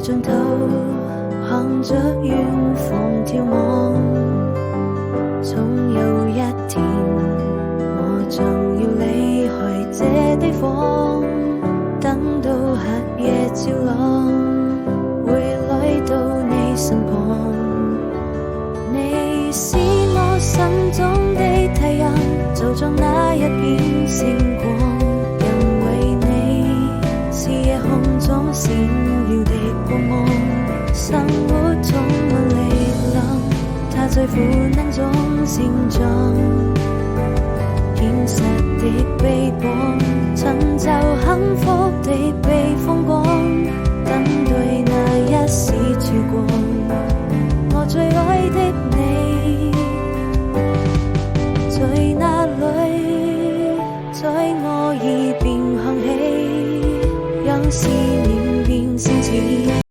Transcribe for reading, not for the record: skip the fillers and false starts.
盡頭，看着遠方眺望，總有一天我將要離開這地方，等到黑夜照亮，會來到你身旁。你是我心中的太陽，就像那一片星光，因為你是夜空中閃耀的光芒，生活充滿力量，它在苦難中成長，現實的臂膀，尋找幸福的避風港，等待那一時曙光。我最愛的你在哪裡？在我耳邊響起，讓時